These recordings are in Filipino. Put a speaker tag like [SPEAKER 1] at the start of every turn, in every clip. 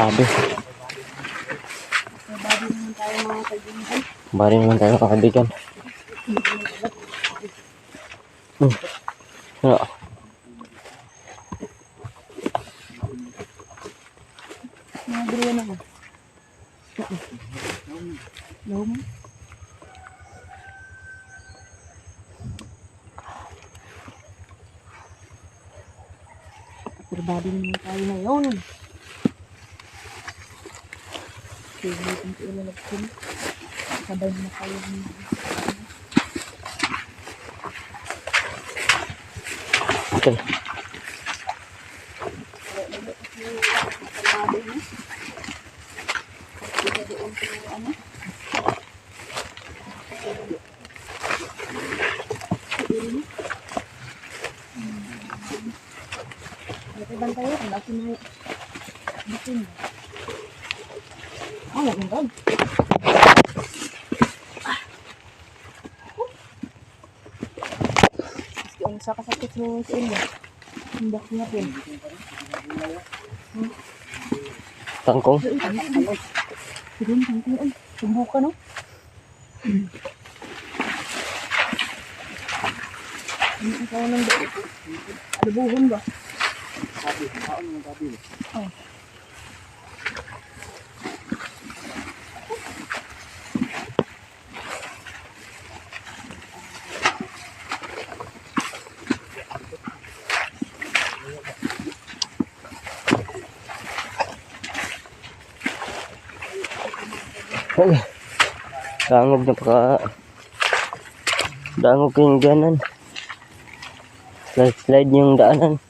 [SPEAKER 1] Sabi.
[SPEAKER 2] Bari naman tayo mga kaibigan.
[SPEAKER 1] Bari naman tayo mga kaibigan. Ano?
[SPEAKER 2] Mga guriya na ko. Luma. Bari naman tayo ngayon. Sige, kung ilalagsin. Sabay na kayo.
[SPEAKER 1] Okay.
[SPEAKER 2] Bantayan, laki na bikin. Oh, laki na. Meski ang sa kasakit mo sa inyo. Hindi niya pin.
[SPEAKER 1] Tangkong.
[SPEAKER 2] Sige, tangkong. Tumbo ka, no? Ano ang kawan ng doon? Alubuhon ba? Sabi, kaon ng gabi. Oh.
[SPEAKER 1] Okay. Dangog na paka. Dangog yung daanan. Slide yung daanan.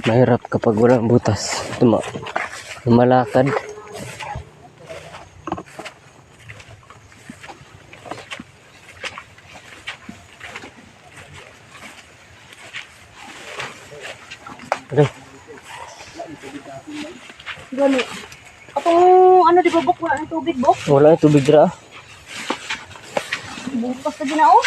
[SPEAKER 1] Mahirap kapag walang butas. Lumalakad. Okay.
[SPEAKER 2] Gani. Atong ano di ba buk wala ng tubig buk?
[SPEAKER 1] Wala yung tubig dira.
[SPEAKER 2] Bukas na ginao.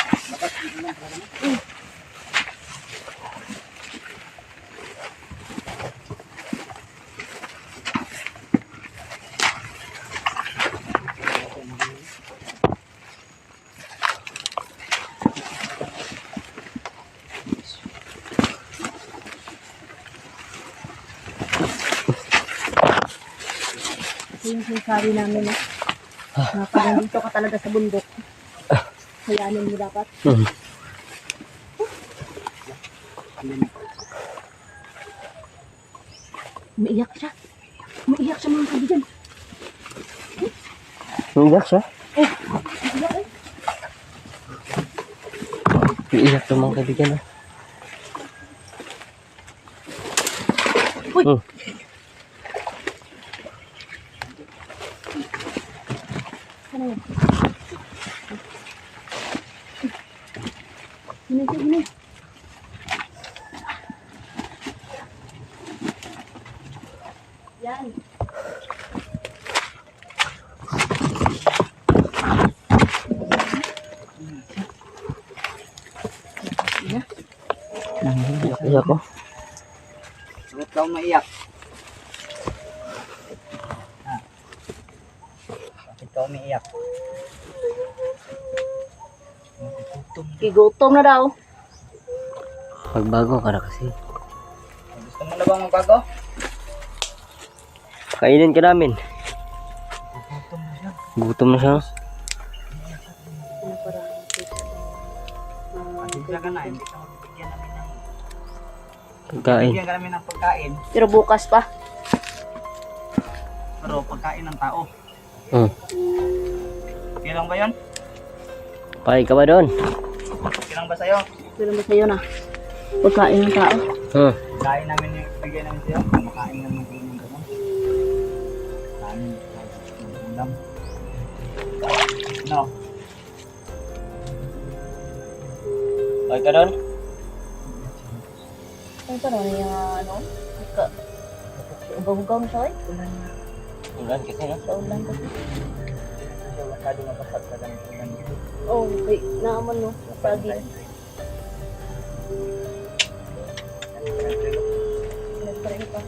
[SPEAKER 2] Yung sinasabi namin na pag nandito ka talaga sa bundok, hayanin mo dapat. Umiiyak siya. Umiiyak siya mga kaibigan.
[SPEAKER 1] Umiiyak siya?
[SPEAKER 2] Umiiyak eh.
[SPEAKER 1] Umiiyak ng mga kaibigan.
[SPEAKER 2] Uy! Ano yan? Gini. Yan.
[SPEAKER 1] Iyak ko.
[SPEAKER 3] Bakit ka umaiyak? Bakit ka umiiyak?
[SPEAKER 2] Gigutom na daw.
[SPEAKER 1] Magbago ka na kasi.
[SPEAKER 3] Gusto mo na bang magbago?
[SPEAKER 1] Kainin ka namin. Gutom na siya.
[SPEAKER 3] Pasensya ka na, hindi ka magbibigyan namin ng
[SPEAKER 1] Pagkain.
[SPEAKER 3] bigyan ka namin ng pagkain.
[SPEAKER 2] Pero bukas pa.
[SPEAKER 3] Pero pagkain ng tao. Okay lang ba yun?
[SPEAKER 1] Pay ka ba doon?
[SPEAKER 3] Okay lang ba sa'yo?
[SPEAKER 2] Pero ba sa'yo na? Pagkain ng tao.
[SPEAKER 3] Kain namin yung bigyan namin sa'yo. Kumakain namin ng ganyan gano'n. Kain ng ulam. No?
[SPEAKER 1] Pay ka doon?
[SPEAKER 2] Ano pa naman yung ano? Ka, ugaw-ugaw na siya eh.
[SPEAKER 1] Ulan kasi no?
[SPEAKER 2] Sa ulan kasi.
[SPEAKER 3] Siya masyado mapasat sa ganito lang dito.
[SPEAKER 2] Oo, okay. Naaman no. Pagi. Nagpareho pa.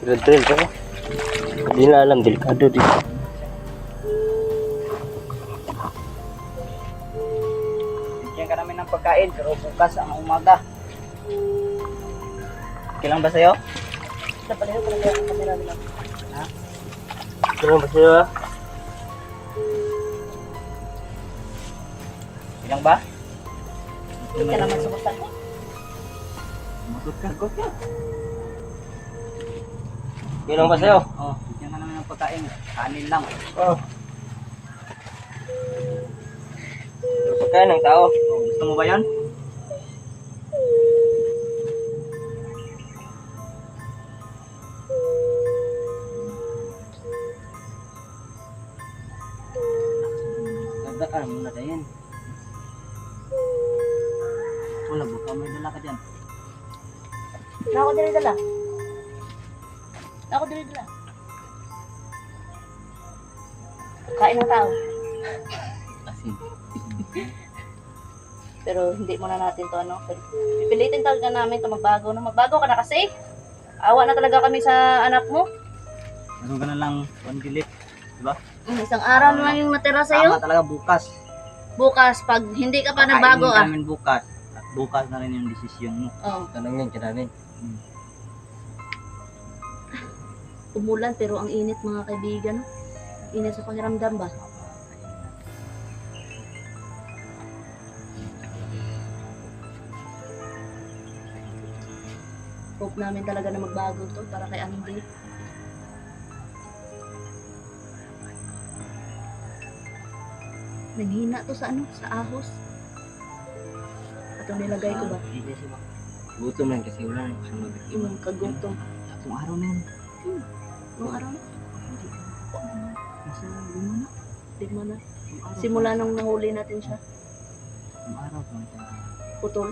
[SPEAKER 1] Drill pa no? Hindi na alam, delikado dito.
[SPEAKER 3] Bigyan ka namin ng pagkain, pero bukas ang umaga. Okay lang ba sa'yo?
[SPEAKER 2] Napareho pa lang ang kamera nila.
[SPEAKER 3] Ha?
[SPEAKER 1] Ano ba sila?
[SPEAKER 3] Okay lang ba?
[SPEAKER 2] Hindi ka naman sumusta ko.
[SPEAKER 3] Magot ka, got ka.
[SPEAKER 1] Okay lang ba sa'yo?
[SPEAKER 3] Oh, bigyan ka namin ng pagkain. Kanin lang.
[SPEAKER 1] Oh. Pagkain ng tao.
[SPEAKER 3] Oh, gusto mo ba yan? Gagdaan mo na dayan. Wala, baka may dala ka dyan.
[SPEAKER 2] Na ako dili dala. Na ako dili dala. Kain ng tao.
[SPEAKER 3] Asin.
[SPEAKER 2] Pero hindi muna natin to ano. Pipilitin talaga namin to magbago. No? Magbago ka na kasi. Awa na talaga kami sa anak mo.
[SPEAKER 3] Meron ka na lang 1 gilit. Diba?
[SPEAKER 2] Isang araw na lang yung natira sa'yo.
[SPEAKER 3] Tama talaga bukas.
[SPEAKER 2] Bukas, pag hindi ka pa nagbago
[SPEAKER 3] Kakainin
[SPEAKER 2] ah.
[SPEAKER 3] namin bukas. At bukas na rin yung desisyon mo.
[SPEAKER 2] Oh,
[SPEAKER 1] Tanongin ka namin.
[SPEAKER 2] umulan pero ang init mga kaibigan. Init sa pakiramdam ba? Hope namin talaga na magbago to para kay Andy. Nanghina to sa ano? Sa ahos. Ito nilagay ko ba?
[SPEAKER 3] Hindi siya ba?
[SPEAKER 1] Gutom lang kasi wala nang sumagot.
[SPEAKER 2] Yung kagutom.
[SPEAKER 3] Tatlong araw na yun.
[SPEAKER 2] Nung araw na.
[SPEAKER 3] Nasa lima na.
[SPEAKER 2] Di mo na.
[SPEAKER 3] Tatlong araw
[SPEAKER 2] Simula nung nahuli natin siya.
[SPEAKER 3] Tatlong araw pa.
[SPEAKER 2] Putol.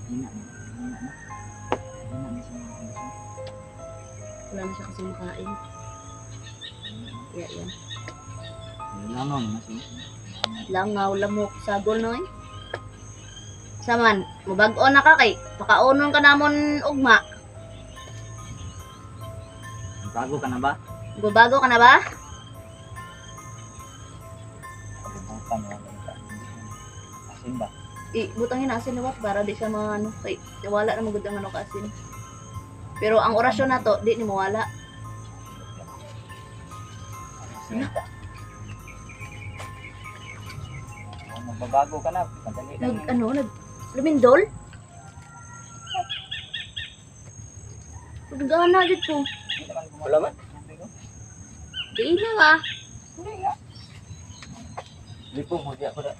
[SPEAKER 3] Hina na. Hina na. Hina na siya mga kondisyon.
[SPEAKER 2] Wala na siya kasi makain. Kaya yan.
[SPEAKER 3] Langaw naman siya.
[SPEAKER 2] Langaw, lamok, sagol no eh. Saman, mabag-o na ka kay. Pakaunon ka namon ugma.
[SPEAKER 3] Bago ka na ba?
[SPEAKER 2] Babago ka na ba?
[SPEAKER 3] Pagkakang ka na. Asin ba?
[SPEAKER 2] Butangin na asin nawat para di siya mga ano. Kay, wala na magud ang ano ka asin. Pero ang orasyon na to, di ni mawala.
[SPEAKER 3] Asin ba? Kung magbabago ka na, madali lang.
[SPEAKER 2] Lumindol? Pagdaan na dito.
[SPEAKER 3] Hindi naman gumawa.
[SPEAKER 1] Wala man.
[SPEAKER 2] Di na ba?
[SPEAKER 1] Lipong, hindi ako na.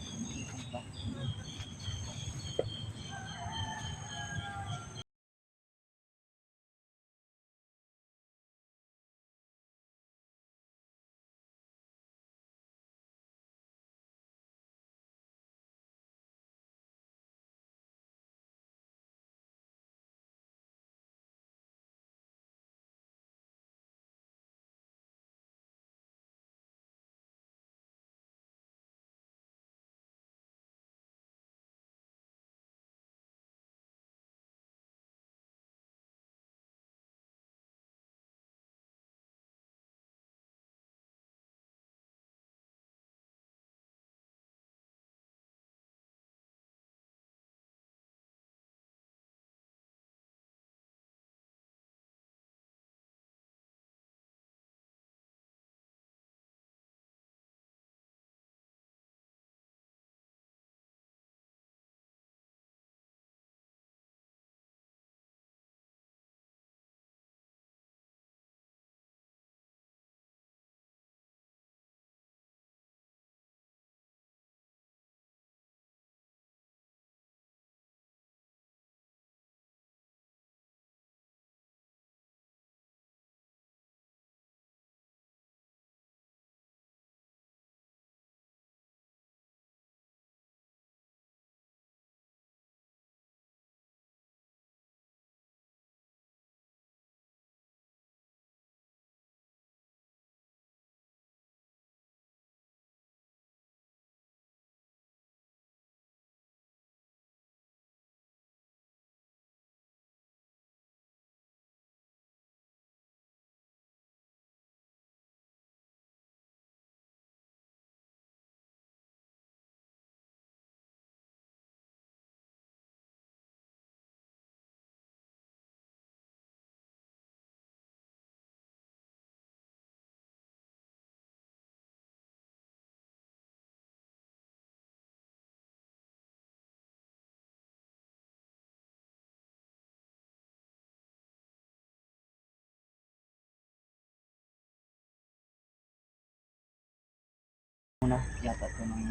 [SPEAKER 3] ano, yata ito ng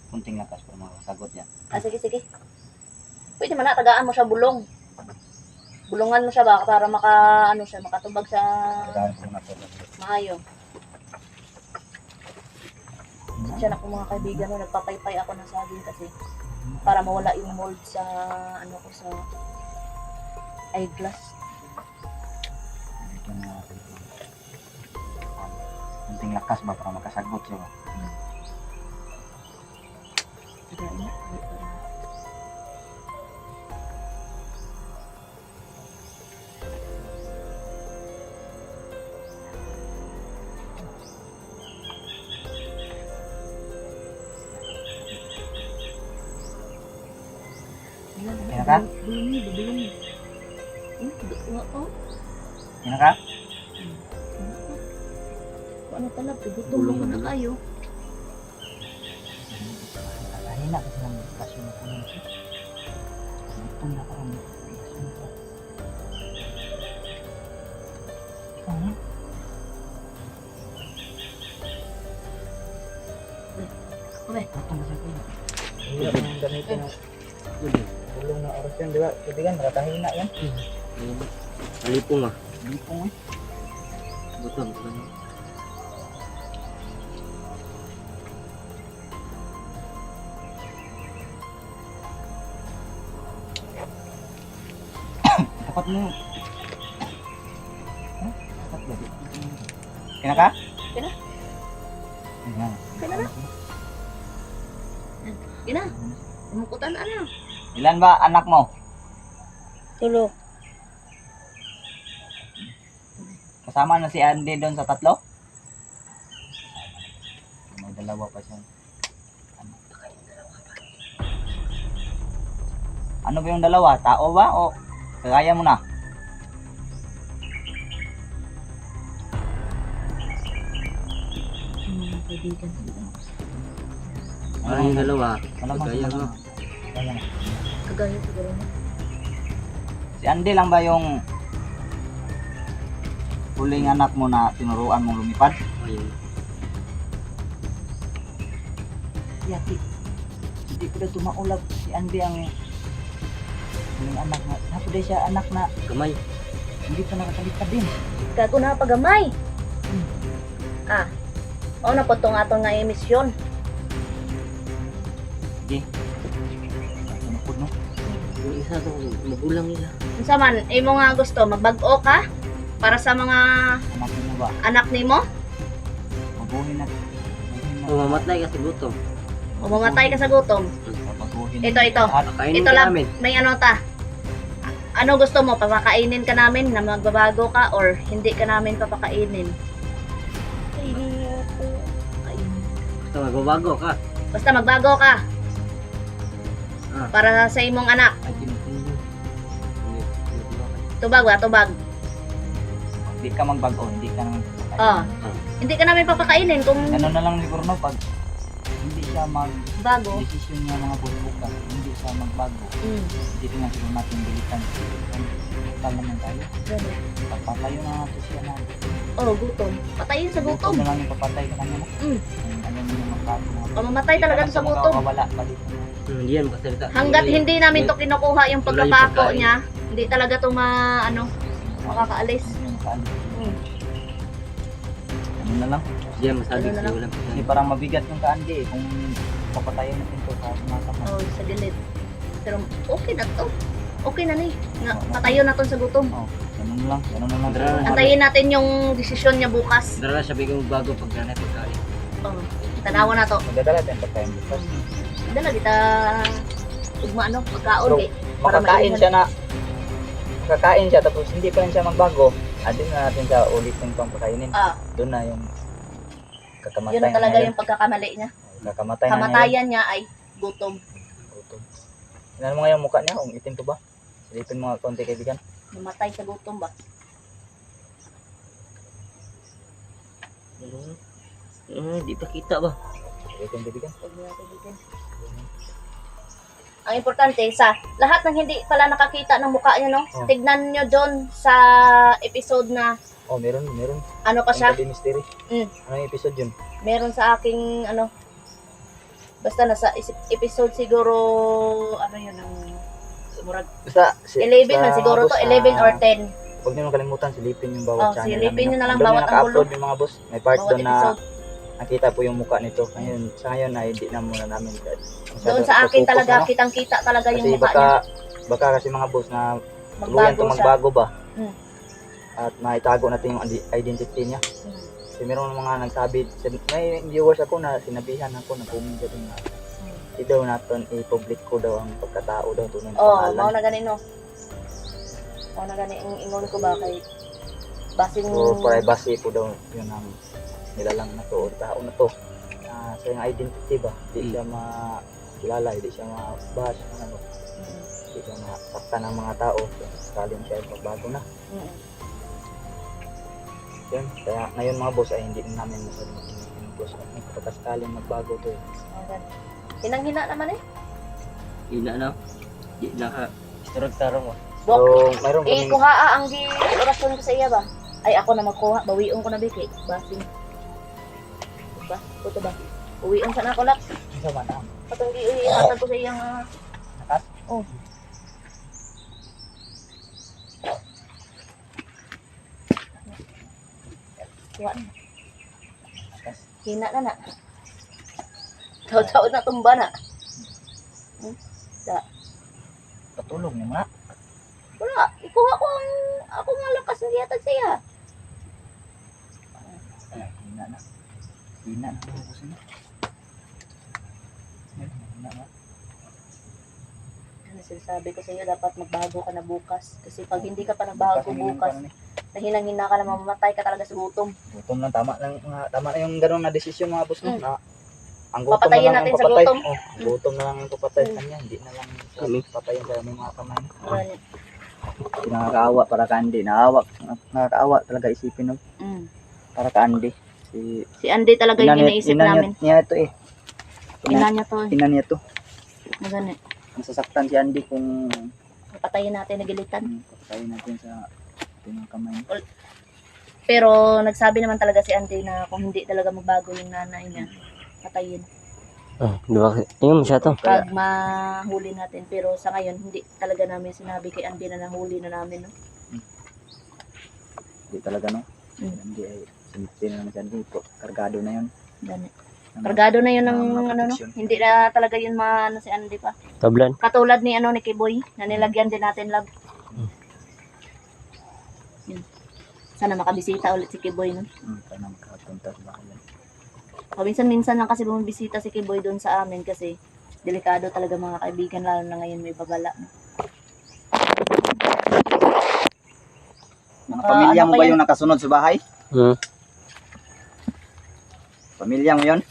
[SPEAKER 3] kunting lakas para makasagot yan.
[SPEAKER 2] Sige, sige. Pwede man na, tagaan mo siya bulong. Bulungan mo siya ba para makatubag sa
[SPEAKER 3] Tagaan ko na ito.
[SPEAKER 2] maayo. Siya na po mga kaibigan, no, nagpapaypay ako ng saging kasi para mawala yung mold sa sa eyeglass.
[SPEAKER 3] Ito na kunting lakas ba para makasagot siya ba?
[SPEAKER 2] Tagain na.
[SPEAKER 3] Kaya ka?
[SPEAKER 2] Bulungi. Oo.
[SPEAKER 3] Yan ka?
[SPEAKER 2] Ano pala, gutom na kayo.
[SPEAKER 3] Nakahina kasi ng kasyo na kunin siya. Gutom na parang kasyo na pa. Ikaw na?
[SPEAKER 2] Okay.
[SPEAKER 3] Gutom na siya kuya. Hirap nang gamitin ng tulong na oras yan, di ba? Kaibigan, nakakahina yan.
[SPEAKER 1] Alipong ah.
[SPEAKER 3] Lipong eh.
[SPEAKER 1] Gutom.
[SPEAKER 3] Tapat mo. Huh? Tapat ba? Kina ka?
[SPEAKER 2] Kina.
[SPEAKER 3] Kina.
[SPEAKER 2] Kina na. Gina. Umukutan na.
[SPEAKER 3] Ilan ba anak mo?
[SPEAKER 2] Tulo.
[SPEAKER 3] Kasama na si Andy doon sa tatlo? May dalawa pa siya. Ano ba yung dalawa? Tao ba? O kagaya mo na?
[SPEAKER 2] Kaibigan.
[SPEAKER 1] Ano yung dalawa?
[SPEAKER 3] Malamang
[SPEAKER 1] Kagaya mo.
[SPEAKER 3] Kagaya mo.
[SPEAKER 2] Kagaya siguro mo.
[SPEAKER 3] Si Andy lang ba yung huling anak mo na tinuruan mong lumipad?
[SPEAKER 1] Ayun.
[SPEAKER 3] Yati. Hindi ko na tumaulap si Andy ang huling anak na. Napuday siya anak na
[SPEAKER 1] Kamay.
[SPEAKER 3] hindi pa nakakalipad din.
[SPEAKER 2] Gago na pagamay. O na po itong atong nga emisyon.
[SPEAKER 3] Sige. Tunukod no?
[SPEAKER 1] Yung isa to, magulang nila.
[SPEAKER 2] Unsa man, imo nga gusto, magbag-o ka para sa mga
[SPEAKER 3] Anak mo ba?
[SPEAKER 2] anak nimo
[SPEAKER 3] Mabuhin na.
[SPEAKER 1] O mamatay kasi gutom.
[SPEAKER 2] o mamatay ka sa gutom.
[SPEAKER 3] Papaguhin.
[SPEAKER 2] Ito.
[SPEAKER 3] At
[SPEAKER 1] Kainin
[SPEAKER 2] Ito
[SPEAKER 1] ka
[SPEAKER 2] lang,
[SPEAKER 1] namin.
[SPEAKER 2] may ano ta. Ano gusto mo, papakainin ka namin na magbabago ka or hindi ka namin papakainin?
[SPEAKER 1] Basta magbabago ka.
[SPEAKER 2] Basta magbago ka
[SPEAKER 1] Ah.
[SPEAKER 2] para sa imong anak.
[SPEAKER 1] Ay, tinutulog.
[SPEAKER 2] Tubag ba? Tubag.
[SPEAKER 3] hindi ka magbago, hindi ka nang
[SPEAKER 2] Oh. Hindi ka namin papakainin kung
[SPEAKER 3] Ano na lang siguro no, pag hindi siya
[SPEAKER 2] bago.
[SPEAKER 3] mag-desisyon niya mga bubukas, hindi siya magbago, hindi rin lang siguro natin bilitan. Tal naman tayo.
[SPEAKER 2] Ganun.
[SPEAKER 3] Pagpatayo na natin siya na.
[SPEAKER 2] Oh, gutom. Patayin sa
[SPEAKER 3] Gutom
[SPEAKER 2] gutom.
[SPEAKER 3] na lang yung papatay ka namin. Ano niya magbago.
[SPEAKER 2] Pamamatay talaga sa gutom.
[SPEAKER 3] Wala, balik.
[SPEAKER 1] Hindi yan masalita.
[SPEAKER 2] Hanggat hindi namin to kinukuha yung
[SPEAKER 1] Wala yung
[SPEAKER 2] pagkapako
[SPEAKER 1] pagkain.
[SPEAKER 2] niya, hindi talaga to makakaalis.
[SPEAKER 3] Ano na lang?
[SPEAKER 1] Hindi yan masabi
[SPEAKER 2] Ano na
[SPEAKER 1] kasi
[SPEAKER 2] lang?
[SPEAKER 1] walang
[SPEAKER 3] Kasi
[SPEAKER 1] pagkain.
[SPEAKER 3] parang mabigat yung kaandi eh. Kung papatayin natin to sa sumasama.
[SPEAKER 2] Oh, sa gilid. Pero okay na to. Okay na ni. Nga, patayo na to sa gutom.
[SPEAKER 3] Oh, ganun lang. Ganun na lang.
[SPEAKER 1] Dara-
[SPEAKER 2] Antayin natin yung desisyon niya bukas.
[SPEAKER 1] Dara sabi ko bago pag ganay pagkain.
[SPEAKER 2] Oh, tanawa na to.
[SPEAKER 3] Magdadala tayong pagkain bukas.
[SPEAKER 2] Dala kita ugma pagkaon
[SPEAKER 3] So,
[SPEAKER 2] eh. Para
[SPEAKER 3] Makakain
[SPEAKER 2] maingon.
[SPEAKER 3] siya na makakain siya tapos hindi pa rin siya magbago. Adin na natin siya ulit yung pang pakainin. Doon na yung kakamatay
[SPEAKER 2] Yun na talaga
[SPEAKER 3] niya.
[SPEAKER 2] yung pagkakamali niya.
[SPEAKER 3] Kakamatay na niya.
[SPEAKER 2] Kamatayan niya ay gutom.
[SPEAKER 3] Gutom. Tingnan mo nga yung mukha niya, kung itim to ba? Silipin mo nga konti kaibigan.
[SPEAKER 2] Mamatay sa gutom ba?
[SPEAKER 1] Di pa kita ba?
[SPEAKER 3] Silipin kaibigan.
[SPEAKER 2] Huwag niya kaibigan. Ang importante, sa lahat ng hindi pala nakakita ng mukha niya, no?
[SPEAKER 3] Oh.
[SPEAKER 2] Tignan nyo doon sa episode na
[SPEAKER 3] Oh, meron.
[SPEAKER 2] Ano pa siya?
[SPEAKER 3] Ang mystery.
[SPEAKER 2] Mm.
[SPEAKER 3] Anong episode yun?
[SPEAKER 2] Meron sa aking ano, basta nasa episode siguro, ano yun, ang murag
[SPEAKER 3] Basta,
[SPEAKER 2] 11 man siguro to, 11 or 10.
[SPEAKER 3] Huwag niyo kalimutan, silipin yung bawat
[SPEAKER 2] Oh,
[SPEAKER 3] channel
[SPEAKER 2] silipin niyo na lang
[SPEAKER 3] Doon
[SPEAKER 2] bawat
[SPEAKER 3] yung
[SPEAKER 2] ang
[SPEAKER 3] naka-upload yung mga boss. May part
[SPEAKER 2] bawat
[SPEAKER 3] doon na
[SPEAKER 2] episode.
[SPEAKER 3] nakita po yung mukha nito. Ngayon, sa ngayon ay hindi na muna namin.
[SPEAKER 2] Doon sa akin talaga, kitang-kita talaga yung
[SPEAKER 3] Kasi
[SPEAKER 2] mukha niya.
[SPEAKER 3] baka kasi mga boss na tuluyan
[SPEAKER 2] Magbago
[SPEAKER 3] to
[SPEAKER 2] siya.
[SPEAKER 3] magbago ba?
[SPEAKER 2] Mm.
[SPEAKER 3] At maitago natin yung identity niya.
[SPEAKER 2] Mm.
[SPEAKER 3] Kasi meron mga nagsabi, may viewers ako na sinabihan ako na comment doon na hindi daw natin i-public ko daw ang pagkatao daw tunay na
[SPEAKER 2] Oh,
[SPEAKER 3] pangalan.
[SPEAKER 2] mao na gani no. Mao na gani ang ingon ko ba kay basing
[SPEAKER 3] For privacy po daw yun ang nilalang na to o tao na to. Sa yung identity ba, hindi siya makilala, hindi siya ma-bash, ano, hindi siya masaktan ng mga tao. Sakaling siya ay magbago na. Yun, kaya ngayon mga boss ay hindi na namin masabi ng boss. Kapag sakaling magbago to eh.
[SPEAKER 2] Hinang-hina naman eh.
[SPEAKER 1] Ina na. Di naka. Tarong mo.
[SPEAKER 3] So, mayroon kaming
[SPEAKER 2] Kuha ang gi orasyon ko sa iya ba? Ay ako na magkuha, bawion ko na biki. Basing. Ba? Kuto ba? Uwion sa nako lak.
[SPEAKER 3] sa manang.
[SPEAKER 2] Patong gi ihatag ko sa iyang
[SPEAKER 3] Nakas?
[SPEAKER 2] Oh. Kuha na.
[SPEAKER 3] Nakas.
[SPEAKER 2] Hina na na. Taw-taw na tumba na.
[SPEAKER 3] Patulog niyo nga.
[SPEAKER 2] Wala, ikuha ko ang ako nga lakas ng gihatag sa iya.
[SPEAKER 3] Ay, hina na. Hina na. Ubusin na. Hina na.
[SPEAKER 2] Ano sinasabi ko sa iyo, dapat magbago ka na bukas. Kasi pag hindi ka pa nagbago bukas, nahinang-hina ka na, mamamatay ka talaga sa gutom.
[SPEAKER 3] Gutom lang, tama na yung gano'n na desisyon mga boss no?
[SPEAKER 2] Mm.
[SPEAKER 3] Na ang gutom
[SPEAKER 2] Papatayin
[SPEAKER 3] na lang
[SPEAKER 2] natin
[SPEAKER 3] ang
[SPEAKER 2] sa
[SPEAKER 3] papatay.
[SPEAKER 2] gutom.
[SPEAKER 3] Oh, gutom na lang ang papatay sa kanya, hindi na lang
[SPEAKER 1] Kami.
[SPEAKER 3] papatayin sa aming mga kamay.
[SPEAKER 2] Ganun.
[SPEAKER 3] Hindi nakakaawa para ka Andy, nakakaawa talaga isipin no? Para ka Andy.
[SPEAKER 2] Si Andy talaga yung iniisip namin.
[SPEAKER 3] Niya ito eh.
[SPEAKER 2] Ina niya to.
[SPEAKER 3] Ina niya to.
[SPEAKER 2] Na ganun.
[SPEAKER 3] Nasasaktan si Andy kung
[SPEAKER 2] Papatayin natin, nagilitan.
[SPEAKER 3] papatayin natin sa ating mga kamay.
[SPEAKER 2] Pero nagsabi naman talaga si Andy na kung hindi talaga magbago yung nanay niya, patayin.
[SPEAKER 1] Oh, di ba? Tingnan mo siya to.
[SPEAKER 2] Pag mahuli natin. Pero sa ngayon, hindi talaga namin sinabi kay Andy na nahuli na namin. No?
[SPEAKER 3] Hindi talaga no.
[SPEAKER 2] Mm.
[SPEAKER 3] Hindi ay sinitin na naman si Andy. Kargado na yun.
[SPEAKER 2] Ganun. Kargado na yun ng
[SPEAKER 3] Mga
[SPEAKER 2] ano, no?
[SPEAKER 3] proteksyon.
[SPEAKER 2] Hindi na talaga yun maano si Andy pa.
[SPEAKER 1] Tablan.
[SPEAKER 2] Katulad ni ano ni Kiboy, na nilagyan din natin love. Yun. Sana makabisita ulit si Kiboy, no?
[SPEAKER 3] Kaya na makapunta sa bahay.
[SPEAKER 2] Paminsan-minsan lang kasi bumibisita si Kiboy doon sa amin kasi delikado talaga mga kaibigan, lalo na ngayon may babala.
[SPEAKER 3] Mga pamilya
[SPEAKER 2] ano
[SPEAKER 3] mo
[SPEAKER 2] pa
[SPEAKER 3] ba
[SPEAKER 2] yan?
[SPEAKER 3] yung nakasunod sa bahay? Pamilya mo yun?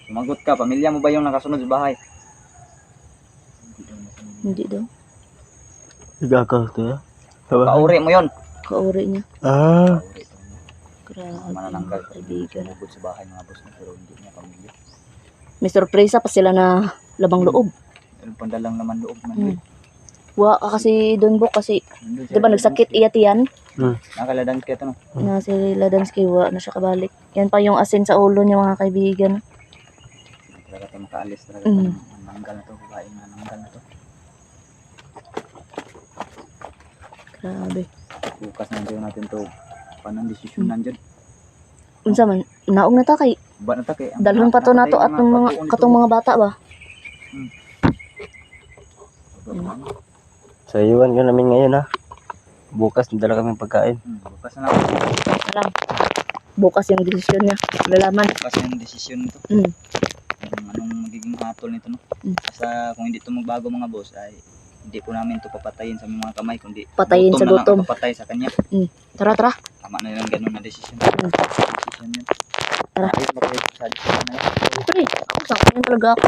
[SPEAKER 3] Sumagot ka, pamilya mo ba yung nakasunod sa bahay?
[SPEAKER 2] Hindi daw.
[SPEAKER 1] Gagaw to.
[SPEAKER 3] Kauri mo yun?
[SPEAKER 2] Kauri niya.
[SPEAKER 1] Ah.
[SPEAKER 3] Kauri to.
[SPEAKER 2] Grabe
[SPEAKER 3] Manananggal
[SPEAKER 2] mga kaibigan.
[SPEAKER 3] sumugod sa bahay mga boss na pero hindi niya pamilya.
[SPEAKER 2] May sorpresa pa sila na labang loob.
[SPEAKER 3] Meron pang dalang naman loob man.
[SPEAKER 2] Hmm. Wa ka kasi doon Bok kasi 'di ba nagsakit iya tiyan
[SPEAKER 3] Nakaladan ka ito no?
[SPEAKER 2] na si Ladansky, wa na siya kabalik. Yan pa yung asin sa ulo niya mga kaibigan.
[SPEAKER 3] Talaga ito makaalis talaga.
[SPEAKER 2] Mm.
[SPEAKER 3] Ang nanggal na to, babae na nanggal na to.
[SPEAKER 2] Grabe.
[SPEAKER 3] Bukas nandiyo natin to. Panang desisyon nandiyan.
[SPEAKER 2] Unsa man naog na ta kay
[SPEAKER 3] Ba na ta kay
[SPEAKER 2] dalhon pa to nato atong mga katong mga bata ba.
[SPEAKER 1] So, iwan ka namin ngayon ha. Bukas nadala kami pagkain.
[SPEAKER 3] Bukas na lang.
[SPEAKER 2] Alam. Bukas yung desisyon niya. Lalaman.
[SPEAKER 3] Bukas yung desisyon nito.
[SPEAKER 2] Mm.
[SPEAKER 3] Kung anong magiging hatol nito no.
[SPEAKER 2] Mm.
[SPEAKER 3] Basta kung hindi to magbago mga boss ay hindi po namin to papatayin sa mga kamay kundi
[SPEAKER 2] Patayin sa
[SPEAKER 3] na lang
[SPEAKER 2] gutom.
[SPEAKER 3] ang papatay sa kanya.
[SPEAKER 2] Tara tara.
[SPEAKER 3] Tama na yung ganun na desisyon.
[SPEAKER 2] Mm.
[SPEAKER 3] Desisyon yun.
[SPEAKER 2] Tara.
[SPEAKER 3] Ayun, sa desisyon na yun.
[SPEAKER 2] Pre, ako sa kanya talaga ako.